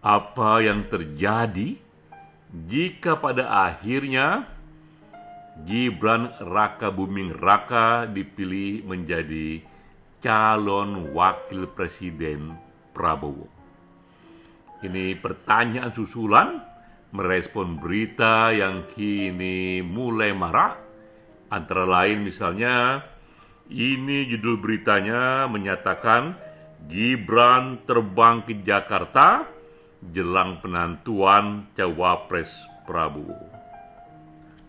Apa yang terjadi jika pada akhirnya Gibran Rakabuming Raka dipilih menjadi calon wakil presiden Prabowo? Ini pertanyaan susulan merespon berita yang kini mulai marak. Antara lain misalnya, ini judul beritanya menyatakan Gibran terbang ke Jakarta jelang penentuan Cawapres Prabowo.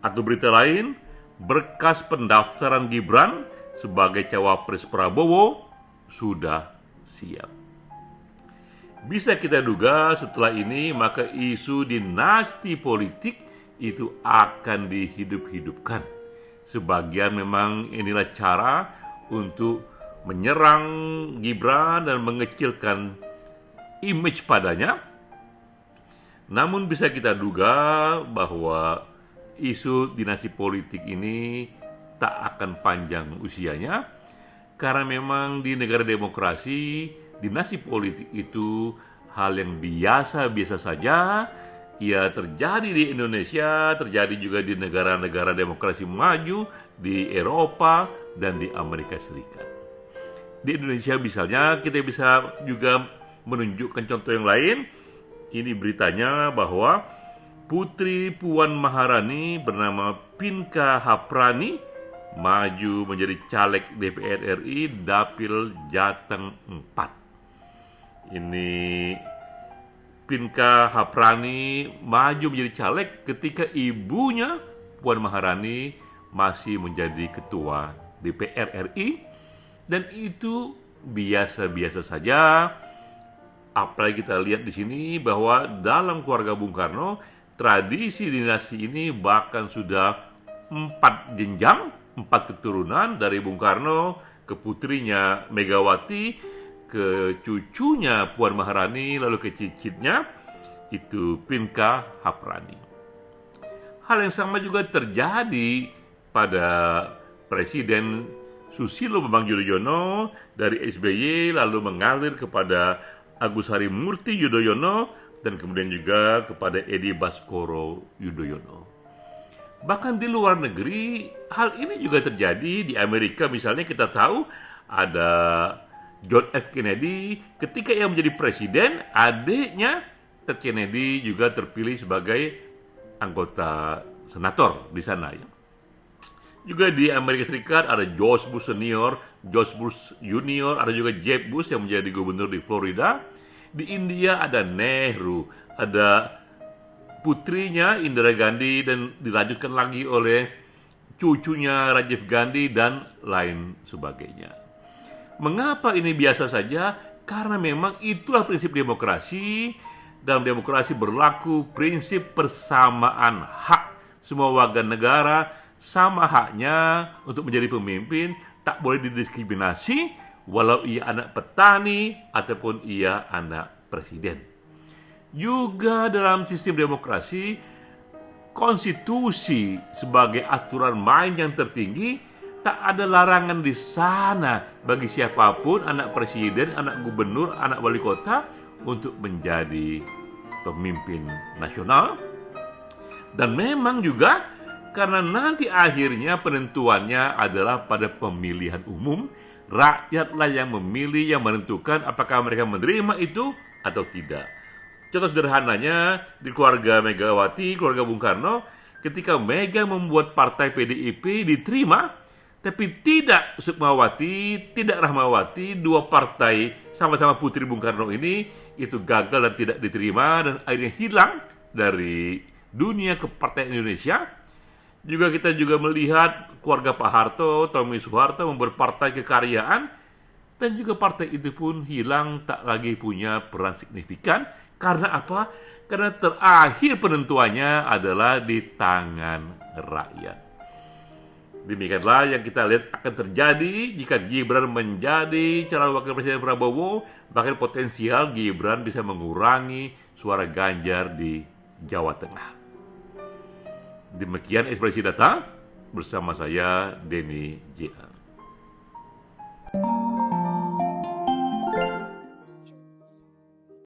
Atau berita lain, berkas pendaftaran Gibran sebagai Cawapres Prabowo sudah siap. Bisa kita duga setelah ini maka isu dinasti politik itu akan dihidup-hidupkan. Sebagian memang inilah cara untuk menyerang Gibran dan mengecilkan image padanya. Namun bisa kita duga bahwa isu dinasti politik ini tak akan panjang usianya, karena memang di negara demokrasi dinasti politik itu hal yang biasa-biasa saja. Ya, terjadi di Indonesia, terjadi juga di negara-negara demokrasi maju, di Eropa dan di Amerika Serikat. Di Indonesia misalnya kita bisa juga menunjukkan contoh yang lain. Ini beritanya bahwa Putri Puan Maharani bernama Pinka Haprani maju menjadi caleg DPR RI Dapil Jateng 4. Ini Pinka Haprani maju menjadi caleg ketika ibunya Puan Maharani masih menjadi ketua DPR RI, dan itu biasa-biasa saja. Apalagi kita lihat di sini bahwa dalam keluarga Bung Karno, tradisi dinasti ini bahkan sudah 4 jenjang, 4 keturunan dari Bung Karno ke putrinya Megawati, ke cucunya Puan Maharani, lalu ke cicitnya itu Pinka Haprani. Hal yang sama juga terjadi pada Presiden Susilo Bambang Yudhoyono dari SBY lalu mengalir kepada Agus Harimurti Yudhoyono dan kemudian juga kepada Edi Baskoro Yudhoyono. Bahkan di luar negeri hal ini juga terjadi. Di Amerika misalnya kita tahu ada John F. Kennedy, ketika ia menjadi presiden, adiknya Ted Kennedy juga terpilih sebagai anggota senator di sana ya. Juga di Amerika Serikat ada George Bush Senior, George Bush Junior, ada juga Jeb Bush yang menjadi gubernur di Florida. Di India ada Nehru, ada putrinya Indira Gandhi dan dilanjutkan lagi oleh cucunya Rajiv Gandhi dan lain sebagainya. Mengapa ini biasa saja? Karena memang itulah prinsip demokrasi. Dalam demokrasi berlaku prinsip persamaan hak. Semua warga negara sama haknya untuk menjadi pemimpin, tak boleh didiskriminasi walau ia anak petani ataupun ia anak presiden. Juga dalam sistem demokrasi, konstitusi sebagai aturan main yang tertinggi, tak ada larangan di sana bagi siapapun, anak presiden, anak gubernur, anak wali kota, untuk menjadi pemimpin nasional. Dan memang juga karena nanti akhirnya penentuannya adalah pada pemilihan umum, rakyatlah yang memilih, yang menentukan apakah mereka menerima itu atau tidak. Contoh sederhananya di keluarga Megawati, keluarga Bung Karno, ketika Mega membuat partai PDIP diterima, tapi tidak Sukmawati, tidak Rahmawati, dua partai sama-sama putri Bung Karno ini itu gagal dan tidak diterima dan akhirnya hilang dari dunia kepartaian Indonesia. Juga kita juga melihat keluarga Pak Harto, Tommy Soeharto membuat partai kekaryaan, dan juga partai itu pun hilang, tak lagi punya peran signifikan. Karena apa? Karena terakhir penentuannya adalah di tangan rakyat. Demikianlah yang kita lihat akan terjadi jika Gibran menjadi calon wakil presiden Prabowo. Bahkan potensial Gibran bisa mengurangi suara Ganjar di Jawa Tengah. Demikian ekspresi data bersama saya Denny J.A.